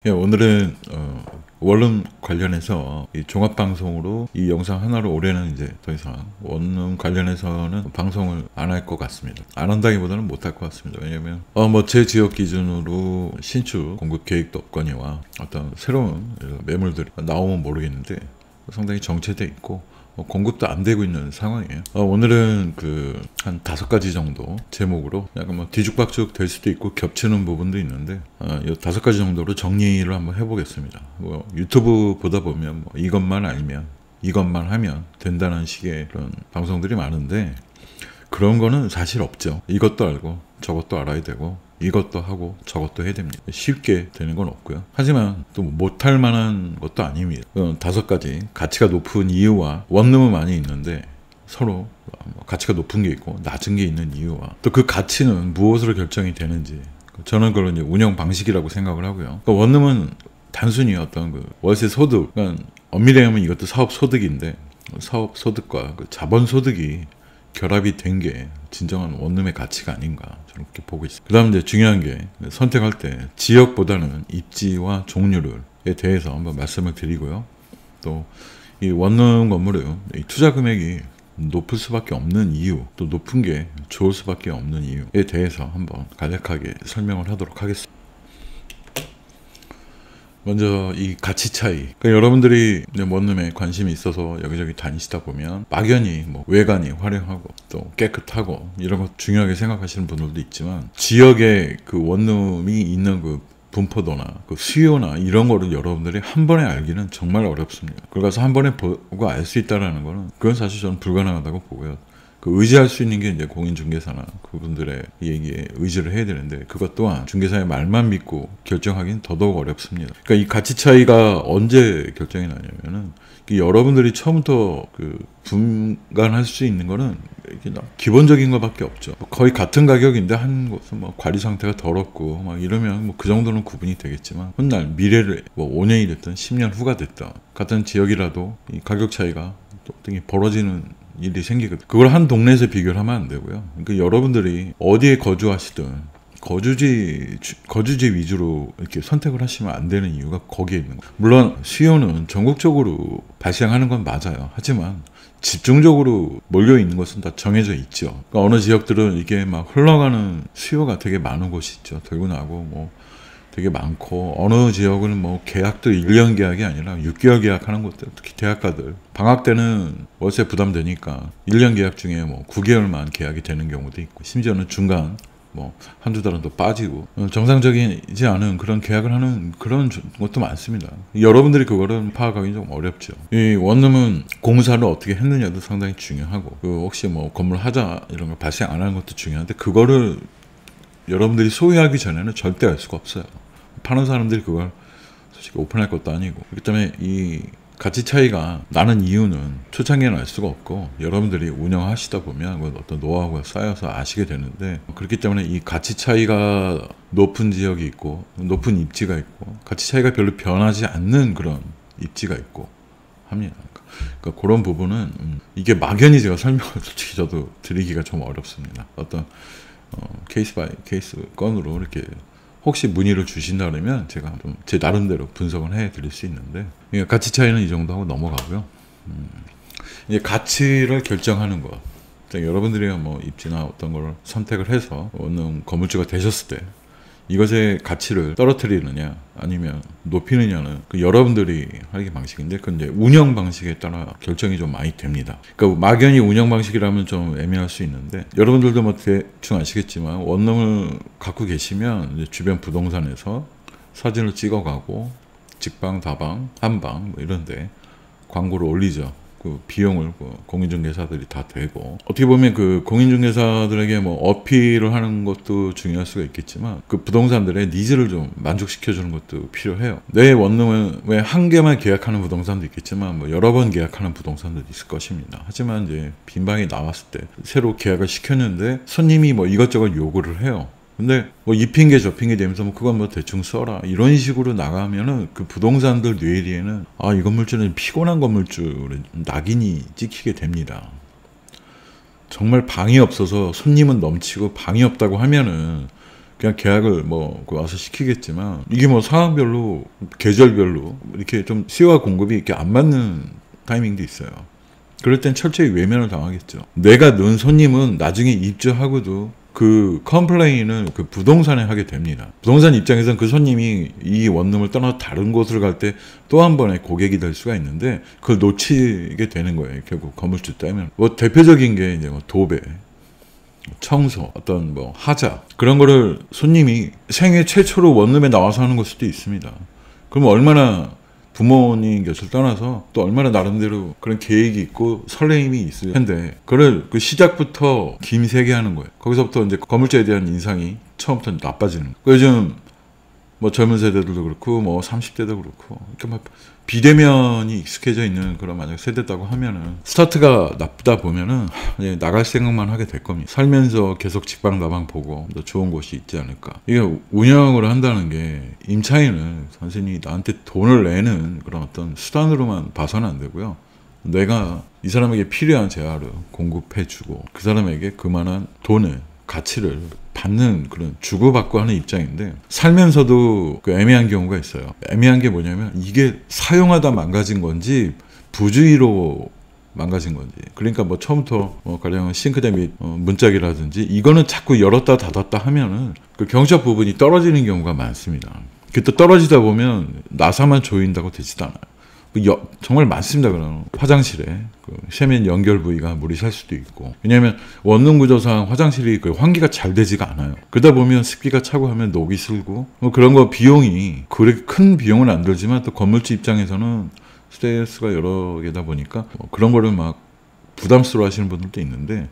예, 오늘은 원룸 관련해서 이 종합방송으로 이 영상 하나로 올해는 이제 더 이상 원룸 관련해서는 방송을 안 할 것 같습니다. 안 한다기보다는 못 할 것 같습니다. 왜냐면 뭐 제 지역 기준으로 신축 공급 계획도 없거니와 어떤 새로운 매물들이 나오면 모르겠는데 상당히 정체돼 있고 공급도 안 되고 있는 상황이에요. 오늘은 한 5가지 정도 제목으로 약간 뭐 뒤죽박죽 될 수도 있고 겹치는 부분도 있는데 이 5가지 정도로 정리를 한번 해보겠습니다. 유튜브 보다 보면 이것만 알면 이것만 하면 된다는 식의 그런 방송들이 많은데 그런 거는 사실 없죠. 이것도 알고 저것도 알아야 되고 이것도 하고 저것도 해야 됩니다. 쉽게 되는 건 없고요. 하지만 또 못할 만한 것도 아닙니다. 5가지 가치가 높은 이유와 원룸은 많이 있는데 서로 가치가 높은 게 있고 낮은 게 있는 이유와 또 그 가치는 무엇으로 결정이 되는지 저는 그걸 이제 운영 방식이라고 생각을 하고요. 원룸은 단순히 어떤 월세 소득, 그러니까 엄밀히 하면 이것도 사업 소득인데 사업 소득과 자본 소득이 결합이 된 게 진정한 원룸의 가치가 아닌가 저는 그렇게 보고 있습니다. 그 다음 이제 중요한 게 선택할 때 지역보다는 입지와 종류에 대해서 한번 말씀을 드리고요. 또 이 원룸 건물의 투자 금액이 높을 수밖에 없는 이유, 또 높은 게 좋을 수밖에 없는 이유에 대해서 한번 간략하게 설명을 하도록 하겠습니다. 먼저 이 가치 차이. 그러니까 여러분들이 원룸에 관심이 있어서 여기저기 다니시다 보면 막연히 외관이 화려하고 또 깨끗하고 이런 거 중요하게 생각하시는 분들도 있지만 지역에 원룸이 있는 분포도나 수요나 이런 거를 여러분들이 한 번에 알기는 정말 어렵습니다. 그래서 한 번에 보고 알 수 있다라는 거는 그건 사실 저는 불가능하다고 보고요. 의지할 수 있는 게 이제 공인중개사나 그분들의 얘기에 의지를 해야 되는데 그것 또한 중개사의 말만 믿고 결정하기는 더더욱 어렵습니다. 그러니까 이 가치 차이가 언제 결정이 나냐면은 여러분들이 처음부터 분간할 수 있는 거는 기본적인 것밖에 없죠. 거의 같은 가격인데 한 곳은 관리 상태가 더럽고 이러면 그 정도는 구분이 되겠지만 훗날 미래를 5년이 됐든 10년 후가 됐든 같은 지역이라도 이 가격 차이가 또 벌어지는 일이 생기거든요. 그걸 한 동네에서 비교를 하면 안 되고요. 그러니까 여러분들이 어디에 거주하시든 거주지 위주로 이렇게 선택을 하시면 안 되는 이유가 거기에 있는 거예요. 물론 수요는 전국적으로 발생하는 건 맞아요. 하지만 집중적으로 몰려 있는 것은 다 정해져 있죠. 그러니까 어느 지역들은 이게 흘러가는 수요가 되게 많은 곳이 있죠. 들고나고 되게 많고 어느 지역은 계약도 1년 계약이 아니라 6개월 계약하는 곳들, 특히 대학가들 방학 때는 월세 부담되니까 1년 계약 중에 9개월만 계약이 되는 경우도 있고 심지어는 중간 한두 달은 또 빠지고 정상적이지 않은 그런 계약을 하는 그런 것도 많습니다. 여러분들이 그거를 파악하기 좀 어렵죠. 이 원룸은 공사를 어떻게 했느냐도 상당히 중요하고 혹시 건물 하자 이런 거 발생 안 하는 것도 중요한데 그거를 여러분들이 소유하기 전에는 절대 알 수가 없어요. 파는 사람들이 그걸 솔직히 오픈할 것도 아니고. 그렇기 때문에 이 가치 차이가 나는 이유는 초창기에는 알 수가 없고 여러분들이 운영하시다 보면 어떤 노하우가 쌓여서 아시게 되는데 그렇기 때문에 이 가치 차이가 높은 지역이 있고 높은 입지가 있고 가치 차이가 별로 변하지 않는 그런 입지가 있고 합니다. 그러니까 그런 부분은 이게 막연히 제가 설명을 솔직히 저도 드리기가 좀 어렵습니다. 어떤 케이스 바이 케이스 건으로 이렇게 혹시 문의를 주신다 그러면 제가 좀 제 나름대로 분석을 해 드릴 수 있는데 그러니까 가치 차이는 이 정도 하고 넘어가고요. 이제 가치를 결정하는 것. 여러분들이 입지나 어떤 걸 선택을 해서 어느 건물주가 되셨을 때 이것의 가치를 떨어뜨리느냐 아니면 높이느냐는 여러분들이 하는 방식인데 그건 이제 운영 방식에 따라 결정이 좀 많이 됩니다. 그러니까 막연히 운영 방식이라면 좀 애매할 수 있는데 여러분들도 대충 아시겠지만 원룸을 갖고 계시면 이제 주변 부동산에서 사진을 찍어가고 직방, 다방, 한방 이런데 광고를 올리죠. 비용을 공인중개사들이 다 대고 어떻게 보면 공인중개사들에게 어필을 하는 것도 중요할 수가 있겠지만 부동산들의 니즈를 좀 만족시켜 주는 것도 필요해요. 내 원룸은 왜 한 개만 계약하는 부동산도 있겠지만 여러 번 계약하는 부동산도 있을 것입니다. 하지만 이제 빈방이 나왔을 때 새로 계약을 시켰는데 손님이 이것저것 요구를 해요. 근데 이 핑계 저 핑계 대면서 그건 대충 써라 이런 식으로 나가면은 부동산들 뇌리에는 이 건물주는 피곤한 건물주를 낙인이 찍히게 됩니다. 정말 방이 없어서 손님은 넘치고 방이 없다고 하면은 그냥 계약을 뭐 와서 시키겠지만 이게 뭐 상황별로 계절별로 이렇게 좀 수요와 공급이 이렇게 안 맞는 타이밍도 있어요. 그럴 땐 철저히 외면을 당하겠죠. 내가 넣은 손님은 나중에 입주하고도 그 컴플레인을 그 부동산에 하게 됩니다. 부동산 입장에서는 그 손님이 이 원룸을 떠나 다른 곳을 갈 때 또 한 번의 고객이 될 수가 있는데 그걸 놓치게 되는 거예요. 결국 건물주 때문에. 뭐 대표적인 게 이제 뭐 도배, 청소, 어떤 뭐 하자 그런 거를 손님이 생애 최초로 원룸에 나와서 하는 걸 수도 있습니다. 그러면 얼마나 부모님 곁을 떠나서 또 얼마나 나름대로 그런 계획이 있고 설레임이 있을 텐데 그걸 그 시작부터 김세게 하는 거예요. 거기서부터 이제 건물주에 대한 인상이 처음부터 나빠지는 거예요. 요즘 뭐 젊은 세대들도 그렇고 뭐 30대도 그렇고 이렇게 막 비대면이 익숙해져 있는 그런 만약 세대다고 하면은 스타트가 나쁘다 보면은 나갈 생각만 하게 될 겁니다. 살면서 계속 직방나방 보고 더 좋은 곳이 있지 않을까. 이게 운영을 한다는 게 임차인은 선생님이 나한테 돈을 내는 그런 어떤 수단으로만 봐서는 안 되고요. 내가 이 사람에게 필요한 재화를 공급해주고 그 사람에게 그만한 돈을 가치를 받는 그런 주고받고 하는 입장인데 살면서도 그 애매한 경우가 있어요. 애매한 게 뭐냐면 이게 사용하다 망가진 건지 부주의로 망가진 건지. 그러니까 뭐 처음부터 가령 싱크대 및 문짝이라든지 이거는 자꾸 열었다 닫았다 하면은 그 경적 부분이 떨어지는 경우가 많습니다. 그때 떨어지다 보면 나사만 조인다고 되지도 않아요. 정말 많습니다. 그런 화장실에 그 세면 연결 부위가 물이 살 수도 있고 왜냐하면 원룸 구조상 화장실이 그 환기가 잘 되지가 않아요. 그러다 보면 습기가 차고 하면 녹이 슬고 뭐 그런 거 비용이 그렇게 큰 비용은 안 들지만 또 건물주 입장에서는 스트레스가 여러 개다 보니까 그런 거를 막 부담스러워 하시는 분들도 있는데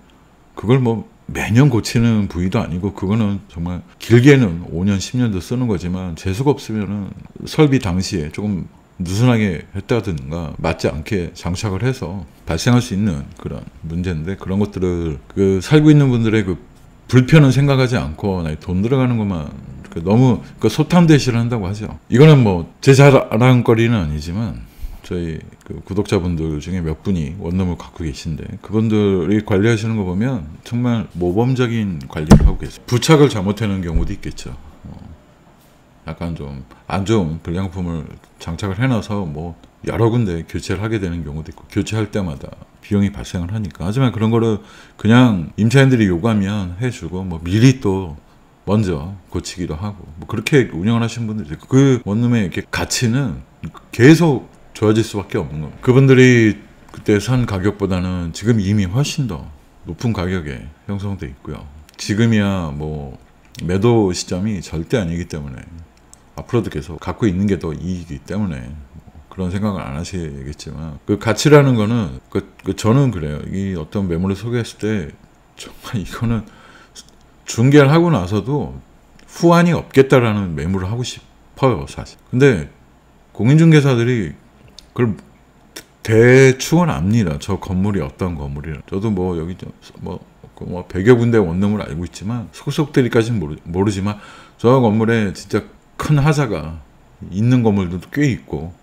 그걸 뭐 매년 고치는 부위도 아니고 그거는 정말 길게는 5년 10년도 쓰는 거지만 재수가 없으면은 설비 당시에 조금 느슨하게 했다든가 맞지 않게 장착을 해서 발생할 수 있는 그런 문제인데 그런 것들을 그 살고 있는 분들의 그 불편은 생각하지 않고 돈 들어가는 것만 너무 그 소탐대시를 한다고 하죠. 이거는 뭐 제 자랑거리는 아니지만 저희 그 구독자분들 중에 몇 분이 원룸을 갖고 계신데 그분들이 관리하시는 거 보면 정말 모범적인 관리를 하고 계세요. 부착을 잘못하는 경우도 있겠죠. 약간 좀 안 좋은 불량품을 장착을 해놔서 뭐 여러 군데 교체를 하게 되는 경우도 있고 교체할 때마다 비용이 발생을 하니까 하지만 그런 거를 그냥 임차인들이 요구하면 해주고 뭐 미리 또 먼저 고치기도 하고 뭐 그렇게 운영을 하시는 분들이 있고 그 원룸의 이렇게 가치는 계속 좋아질 수밖에 없는 겁니다. 그분들이 그때 산 가격보다는 지금 이미 훨씬 더 높은 가격에 형성돼 있고요. 지금이야 뭐 매도 시점이 절대 아니기 때문에 앞으로도 계속 갖고 있는 게 더 이익이기 때문에 그런 생각을 안 하시겠지만 그 가치라는 거는 저는 그래요. 이 어떤 매물을 소개했을 때 정말 이거는 중개를 하고 나서도 후환이 없겠다라는 매물을 하고 싶어요, 사실. 근데 공인중개사들이 그걸 대충은 압니다. 저 건물이 어떤 건물이라. 저도 뭐 여기 뭐 100여 군데 원룸을 알고 있지만 속속들이까지는 모르지만 저 건물에 진짜 큰 하자가 있는 건물들도 꽤 있고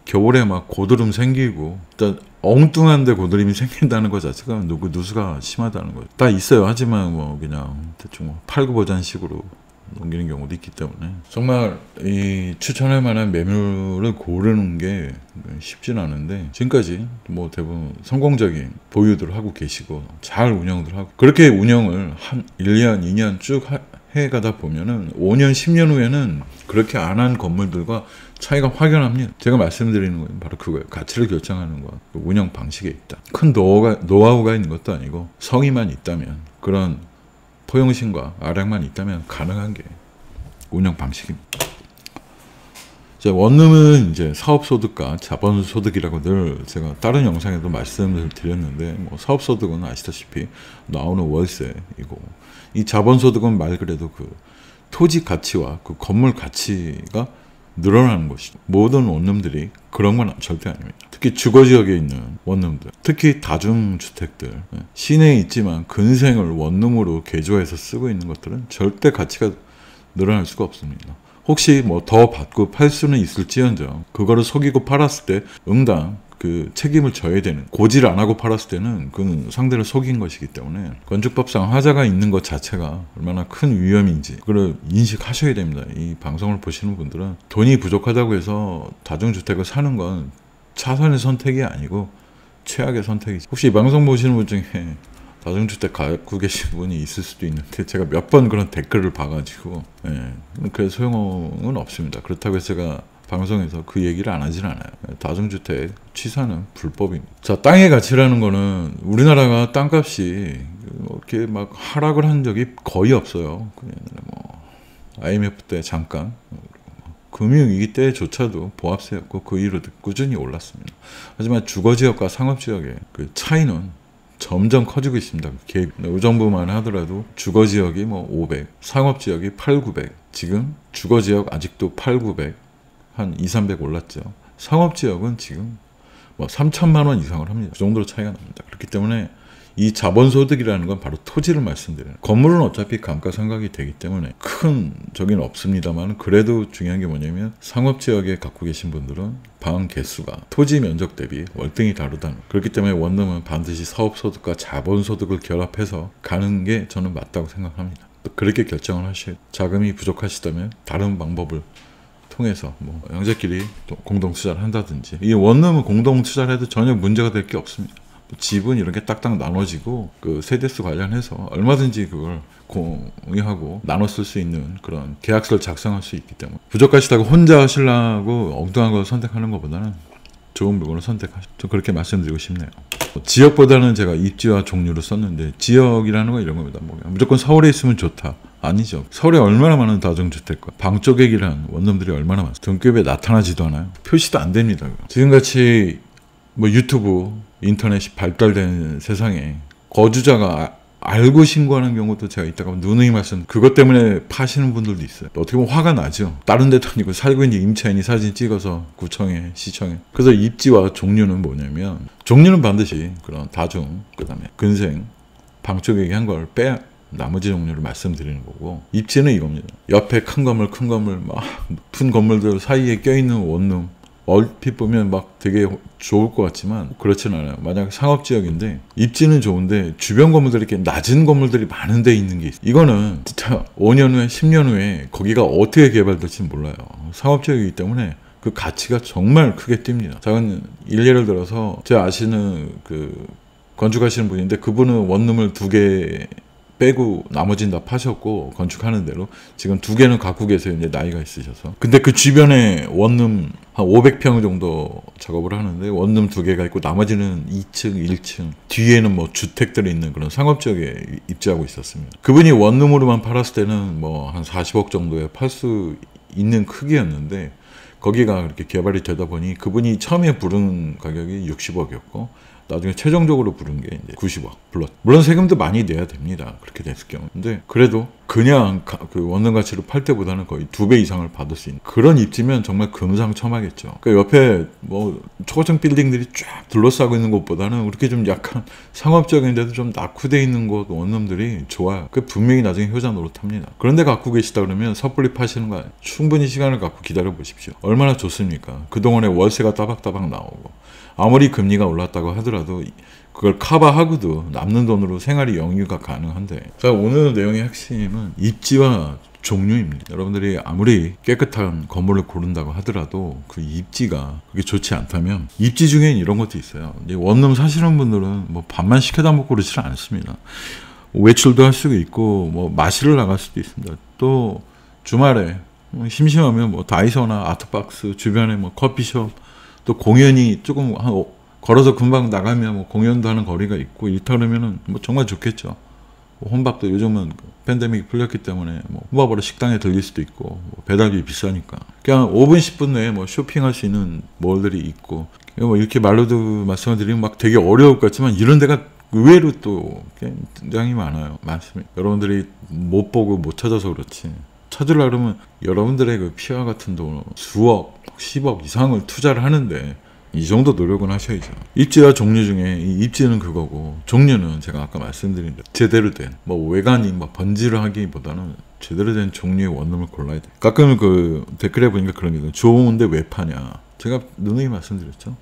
겨울에 막 고드름 생기고 일단 엉뚱한데 고드름이 생긴다는 것 자체가 누수가 심하다는 거죠. 다 있어요. 하지만 뭐 그냥 대충 뭐 팔구보잔식으로 넘기는 경우도 있기 때문에 정말 이 추천할 만한 매물을 고르는 게 쉽지는 않은데 지금까지 뭐 대부분 성공적인 보유들을 하고 계시고 잘 운영들 하고 그렇게 운영을 한 1년, 2년 쭉 해가다 보면은 5년, 10년 후에는 그렇게 안 한 건물들과 차이가 확연합니다. 제가 말씀드리는 건 바로 그거예요. 가치를 결정하는 건 그 운영 방식에 있다. 큰 노하우가 있는 것도 아니고 성의만 있다면 그런 포용심과 아량만 있다면 가능한 게 운영 방식입니다. 자, 원룸은 이제 사업소득과 자본소득이라고 늘 제가 다른 영상에도 말씀을 드렸는데 뭐 사업소득은 아시다시피 나오는 월세이고 이 자본소득은 말 그대로 그 토지 가치와 그 건물 가치가 늘어나는 것이죠. 모든 원룸들이 그런 건 절대 아닙니다. 특히 주거지역에 있는 원룸들, 특히 다중주택들, 시내에 있지만 근생을 원룸으로 개조해서 쓰고 있는 것들은 절대 가치가 늘어날 수가 없습니다. 혹시 뭐 더 받고 팔 수는 있을지언정 그거를 속이고 팔았을 때 응당 그 책임을 져야 되는, 고지를 안 하고 팔았을 때는 그건 상대를 속인 것이기 때문에 건축법상 하자가 있는 것 자체가 얼마나 큰 위험인지 그걸 인식하셔야 됩니다. 이 방송을 보시는 분들은 돈이 부족하다고 해서 다중주택을 사는 건 차선의 선택이 아니고 최악의 선택이죠. 혹시 이 방송 보시는 분 중에 다중주택 갖고 계신 분이 있을 수도 있는데 제가 몇 번 그런 댓글을 봐가지고 그래서 소용은 없습니다. 그렇다고 해서 제가 방송에서 그 얘기를 안 하진 않아요. 다중주택 취사는 불법입니다. 자, 땅의 가치라는 거는 우리나라가 땅값이 이렇게 막 하락을 한 적이 거의 없어요. 그냥 뭐 IMF 때 잠깐, 금융위기 때조차도 보합세였고 그 이후로 꾸준히 올랐습니다. 하지만 주거지역과 상업지역의 그 차이는 점점 커지고 있습니다. 의정부만 하더라도 주거지역이 뭐 500, 상업지역이 8, 900. 지금 주거지역 아직도 8, 900, 한 2, 300 올랐죠. 상업지역은 지금 뭐 3천만 원 이상을 합니다. 그 정도로 차이가 납니다. 그렇기 때문에 이 자본소득이라는 건 바로 토지를 말씀드려요. 건물은 어차피 감가상각이 되기 때문에 큰 적은 없습니다만 그래도 중요한 게 뭐냐면 상업지역에 갖고 계신 분들은 방 개수가 토지 면적 대비 월등히 다르다는, 그렇기 때문에 원룸은 반드시 사업소득과 자본소득을 결합해서 가는 게 저는 맞다고 생각합니다. 또 그렇게 결정을 하셔야 돼요. 자금이 부족하시다면 다른 방법을 통해서 뭐 형제끼리 공동 투자를 한다든지, 이 원룸은 공동 투자를 해도 전혀 문제가 될 게 없습니다. 집은 이렇게 딱딱 나눠지고 그 세대수 관련해서 얼마든지 그걸 공유하고 나눠 쓸 수 있는 그런 계약서를 작성할 수 있기 때문에 부족하시다고 혼자 하시려고 엉뚱한 걸 선택하는 것보다는 좋은 물건을 선택하시죠. 좀 그렇게 말씀드리고 싶네요. 지역보다는 제가 입지와 종류를 썼는데 지역이라는 건 이런 겁니다. 뭐 무조건 서울에 있으면 좋다. 아니죠. 서울에 얼마나 많은 다중주택과 방쪽액이란 원룸들이 얼마나 많아요. 등급에 나타나지도 않아요. 표시도 안 됩니다. 지금같이 뭐 유튜브, 인터넷이 발달된 세상에 거주자가 알고 신고하는 경우도 제가 있다가 누누이 말씀, 그것 때문에 파시는 분들도 있어요. 어떻게 보면 화가 나죠. 다른 데도 아니고 살고 있는 임차인이 사진 찍어서 구청에, 시청에. 그래서 입지와 종류는 뭐냐면, 종류는 반드시 그런 다중, 그 다음에 근생, 방쪽에게 한 걸 빼야 나머지 종류를 말씀드리는 거고, 입지는 이겁니다. 옆에 큰 건물, 막 높은 건물들 사이에 껴있는 원룸, 얼핏 보면 막 되게 좋을 것 같지만 그렇진 않아요. 만약 상업지역인데 입지는 좋은데 주변 건물들이 이렇게 낮은 건물들이 많은 데 있는 게 있어요. 이거는 진짜 5년 후에 10년 후에 거기가 어떻게 개발될지 몰라요. 상업지역이기 때문에 그 가치가 정말 크게 뜁니다. 작은 일례를 들어서 제가 아시는 그 건축하시는 분인데, 그분은 원룸을 2개 빼고 나머지는 다 파셨고 건축하는 대로 지금 2개는 갖고 계세요. 이제 나이가 있으셔서. 근데 그 주변에 원룸 한 500평 정도 작업을 하는데 원룸 2개가 있고 나머지는 2층, 1층 뒤에는 뭐 주택들이 있는 그런 상업지역에 입지하고 있었습니다. 그분이 원룸으로만 팔았을 때는 뭐 한 40억 정도에 팔 수 있는 크기였는데 거기가 그렇게 개발이 되다 보니 그분이 처음에 부른 가격이 60억이었고 나중에 최종적으로 부른 게 이제 90억 불렀. 물론 세금도 많이 내야 됩니다. 그렇게 됐을 경우. 근데 그래도 그냥 그 원룸 가치로 팔 때보다는 거의 2배 이상을 받을 수 있는 그런 입지면 정말 금상첨화겠죠. 그 옆에 뭐 초고층 빌딩들이 쫙 둘러싸고 있는 곳보다는 그렇게 좀 약간 상업적인데도 좀 낙후돼 있는 곳 원룸들이 좋아요. 그 분명히 나중에 효자 노릇합니다. 그런데 갖고 계시다 그러면 섣불리 파시는 거 아니에요. 충분히 시간을 갖고 기다려 보십시오. 얼마나 좋습니까? 그동안에 월세가 따박따박 나오고 아무리 금리가 올랐다고 하더라도 그걸 커버하고도 남는 돈으로 생활이 영유가 가능한데, 자, 오늘 내용의 핵심은 입지와 종류입니다. 여러분들이 아무리 깨끗한 건물을 고른다고 하더라도 그 입지가 그게 좋지 않다면 입지 중엔 이런 것도 있어요. 원룸 사시는 분들은 뭐 밥만 시켜다 먹고 그러지는 않습니다. 외출도 할 수도 있고 뭐 마시러 나갈 수도 있습니다. 또 주말에 심심하면 뭐 다이소나 아트박스 주변에 뭐 커피숍, 또 공연이 조금 걸어서 금방 나가면 뭐 공연도 하는 거리가 있고 이렇다 그러면은 뭐 정말 좋겠죠. 뭐 혼밥도 요즘은 팬데믹이 풀렸기 때문에 뭐 혼밥으로 식당에 들릴 수도 있고 뭐 배달비 비싸니까 그냥 5분 10분 내에 뭐 쇼핑할 수 있는 몰들이 있고, 뭐 이렇게 말로도 말씀을 드리면 막 되게 어려울 것 같지만 이런 데가 의외로 또 굉장히 많습니다. 여러분들이 못 보고 못 찾아서 그렇지, 찾으려고 그러면 여러분들의 그 피와 같은 돈 수억, 10억 이상을 투자를 하는데 이 정도 노력은 하셔야죠. 입지와 종류 중에 이 입지는 그거고 종류는 제가 아까 말씀드린 대로 제대로 된 뭐 외관이 막 번지를 하기보다는 제대로 된 종류의 원룸을 골라야 돼. 가끔 그 댓글에 보니까 그런 게 있어요. 좋은데 왜 파냐. 제가 누누이 말씀드렸죠.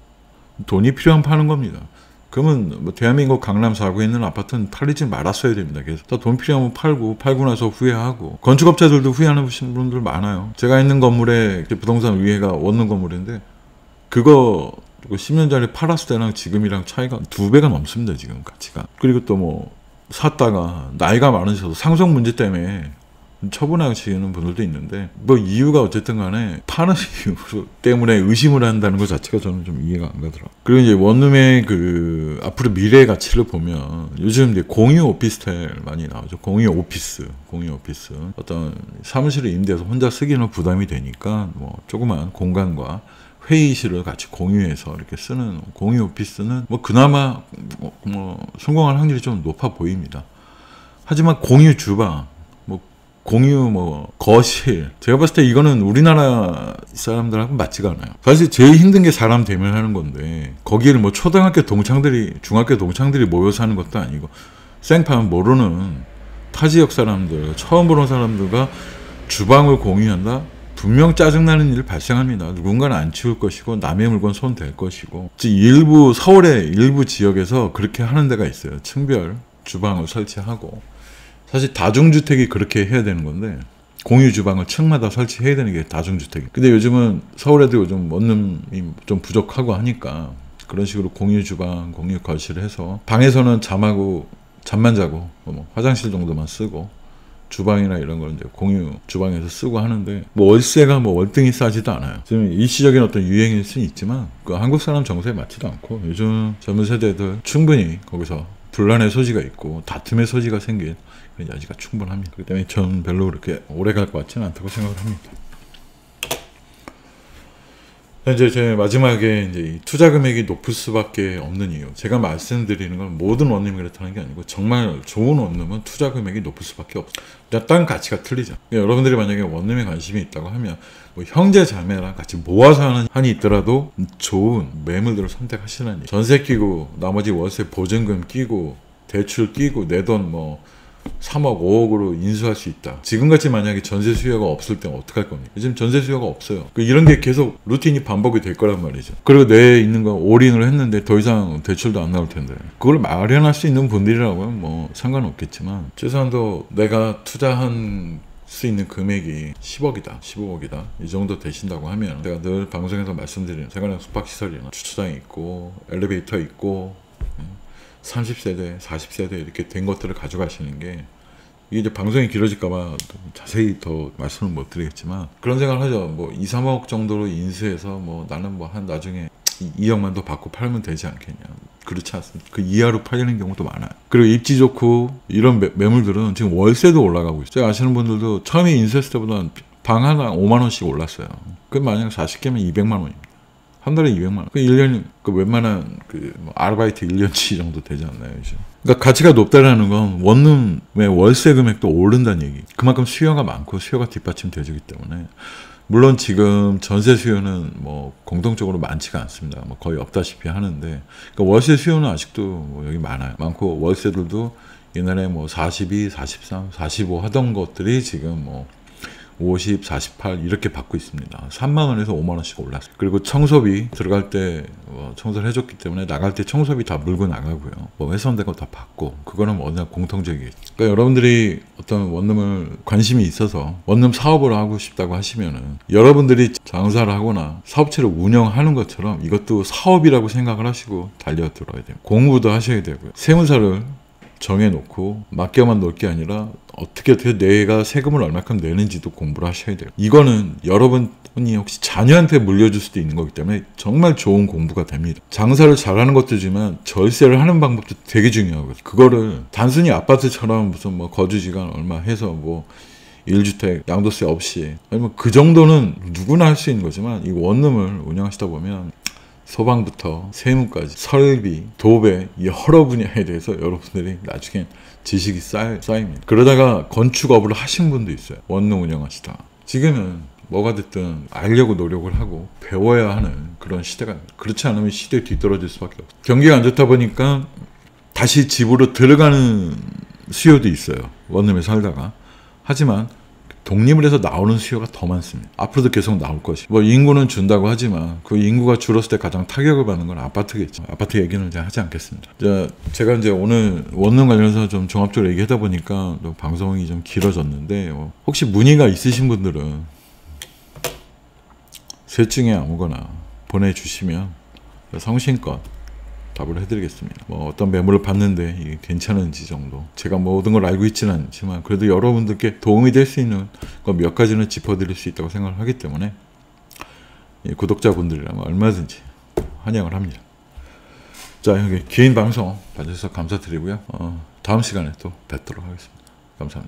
돈이 필요하면 파는 겁니다. 그러면 뭐 대한민국 강남 4구에 있는 아파트는 팔리지 말았어야 됩니다. 그래서 돈 필요하면 팔고 나서 후회하고, 건축업자들도 후회하는 분들 많아요. 제가 있는 건물에 부동산 위에가 원룸 건물인데 그거 10년 전에 팔았을 때랑 지금이랑 차이가 2배가 넘습니다. 지금 가치가. 그리고 또 뭐 샀다가 나이가 많으셔서 상속 문제 때문에 처분하시는 분들도 있는데, 뭐 이유가 어쨌든 간에 파는 이유 때문에 의심을 한다는 것 자체가 저는 좀 이해가 안 가더라고요. 그리고 이제 원룸의 그 앞으로 미래 가치를 보면 요즘 이제 공유 오피스텔 많이 나오죠. 공유 오피스. 어떤 사무실을 임대해서 혼자 쓰기는 부담이 되니까 뭐 조그만 공간과 회의실을 같이 공유해서 이렇게 쓰는 공유 오피스는 뭐 그나마 뭐 성공할 확률이 좀 높아 보입니다. 하지만 공유 주방, 공유 거실, 제가 봤을 때 이거는 우리나라 사람들하고 맞지가 않아요. 사실 제일 힘든 게 사람 대면하는 건데, 거기를 뭐 초등학교 동창들이, 중학교 동창들이 모여서 하는 것도 아니고 생판 모르는 타 지역 사람들, 처음 보는 사람들과 주방을 공유한다? 분명 짜증나는 일 발생합니다. 누군가는 안 치울 것이고 남의 물건 손 댈 것이고, 일부 서울의 일부 지역에서 그렇게 하는 데가 있어요. 층별 주방을 설치하고. 사실 다중주택이 그렇게 해야 되는 건데, 공유 주방을 층마다 설치해야 되는 게 다중주택이에요. 근데 요즘은 서울에도 요즘 원룸이 좀 부족하고 하니까 그런 식으로 공유 주방, 공유 거실을 해서 방에서는 잠만 자고 화장실 정도만 쓰고 주방이나 이런 걸 이제 공유 주방에서 쓰고 하는데, 월세가 월등히 싸지도 않아요. 지금 일시적인 어떤 유행일 수는 있지만 그 한국 사람 정서에 맞지도 않고, 요즘 젊은 세대들 충분히 거기서 분란의 소지가 있고 다툼의 소지가 생긴 그런 여지가 충분합니다. 그렇기 때문에 저는 별로 그렇게 오래 갈 것 같지는 않다고 생각을 합니다. 이제 제 마지막에 이제 이 투자 금액이 높을 수밖에 없는 이유, 제가 말씀드리는 건 모든 원룸이 그렇다는 게 아니고 정말 좋은 원룸은 투자 금액이 높을 수밖에 없어요. 땅 가치가 틀리죠. 그러니까 여러분들이 만약에 원룸에 관심이 있다고 하면 형제 자매랑 같이 모아서 하는 한이 있더라도 좋은 매물들을 선택하시라니. 전세 끼고 나머지 월세 보증금 끼고 대출 끼고 내 돈 3억 5억으로 인수할 수 있다. 지금같이 만약에 전세 수요가 없을 때는 어떡할 겁니까? 요즘 전세 수요가 없어요. 이런 게 계속 루틴이 반복이 될 거란 말이죠. 그리고 내 있는 거 올인을 했는데 더 이상 대출도 안 나올 텐데, 그걸 마련할 수 있는 분들이라고는 상관없겠지만, 최소한도 내가 투자한 수 있는 금액이 10억이다, 15억이다 이 정도 되신다고 하면, 제가 늘 방송에서 말씀드리는 생활형 숙박시설이나 주차장이 있고 엘리베이터 있고 30세대, 40세대 이렇게 된 것들을 가져가시는 게, 이게 이제 방송이 길어질까봐 자세히 더 말씀을 못 드리겠지만 그런 생각을 하죠. 2, 3억 정도로 인수해서 나는 한 나중에 2억만 더 받고 팔면 되지 않겠냐. 그렇지 않습니다. 그 이하로 팔리는 경우도 많아요. 그리고 입지 좋고 이런 매물들은 지금 월세도 올라가고 있어요. 제가 아시는 분들도 처음에 인수했을 때보다 방 하나 5만 원씩 올랐어요. 그럼 만약 40개면 200만 원입니다. 한 달에 200만 원. 그 1년, 웬만한 아르바이트 1년치 정도 되지 않나요, 요즘? 그러니까 가치가 높다라는 건 원룸의 월세 금액도 오른다는 얘기. 그만큼 수요가 많고 수요가 뒷받침되기 때문에. 물론 지금 전세 수요는 공통적으로 많지가 않습니다. 거의 없다시피 하는데, 그러니까 월세 수요는 아직도 여기 많고, 월세들도 옛날에 42, 43, 45 하던 것들이 지금 50, 48 이렇게 받고 있습니다. 3만 원에서 5만 원씩 올랐어요. 그리고 청소비 들어갈 때 청소를 해줬기 때문에 나갈 때 청소비 다 물고 나가고요. 훼손된 거 다 받고, 그거는 워낙 공통적이에요. 그러니까 여러분들이 어떤 원룸을 관심이 있어서 원룸 사업을 하고 싶다고 하시면은, 여러분들이 장사를 하거나 사업체를 운영하는 것처럼 이것도 사업이라고 생각을 하시고 달려들어야 돼요. 공부도 하셔야 되고요. 세무사를 정해놓고 맡겨만 놓을 게 아니라 어떻게 내가 세금을 얼마큼 내는지도 공부를 하셔야 돼요. 이거는 여러분이 혹시 자녀한테 물려줄 수도 있는 거기 때문에 정말 좋은 공부가 됩니다. 장사를 잘하는 것도지만 절세를 하는 방법도 되게 중요하거든요. 그거를 단순히 아파트처럼 무슨 거주지간 얼마 해서 1주택 양도세 없이, 아니면 그 정도는 누구나 할 수 있는 거지만, 이 원룸을 운영하시다 보면 소방부터 세무까지, 설비, 도배, 여러 분야에 대해서 여러분들이 나중에 지식이 쌓입니다. 그러다가 건축업을 하신 분도 있어요. 원룸 운영하시다. 지금은 뭐가 됐든 알려고 노력을 하고 배워야 하는 그런 시대가, 그렇지 않으면 시대에 뒤떨어질 수밖에 없어요. 경기가 안 좋다 보니까 다시 집으로 들어가는 수요도 있어요. 원룸에 살다가. 하지만 독립을 해서 나오는 수요가 더 많습니다. 앞으로도 계속 나올 것이. 뭐 인구는 준다고 하지만 그 인구가 줄었을 때 가장 타격을 받는 건 아파트겠죠. 아파트 얘기는 이제 하지 않겠습니다. 제가 이제 오늘 원룸 관련해서 좀 종합적으로 얘기하다 보니까 또 방송이 좀 길어졌는데 혹시 문의가 있으신 분들은 셋 중에 아무거나 보내주시면 성심껏 답을 해드리겠습니다. 뭐 어떤 매물을 봤는데 이게 괜찮은지 정도. 제가 모든 걸 알고 있지는 않지만 그래도 여러분들께 도움이 될 수 있는 것 몇 가지는 짚어드릴 수 있다고 생각을 하기 때문에 구독자분들이라면 얼마든지 환영을 합니다. 자, 여기 긴 방송 봐주셔서 감사드리고요. 다음 시간에 또 뵙도록 하겠습니다. 감사합니다.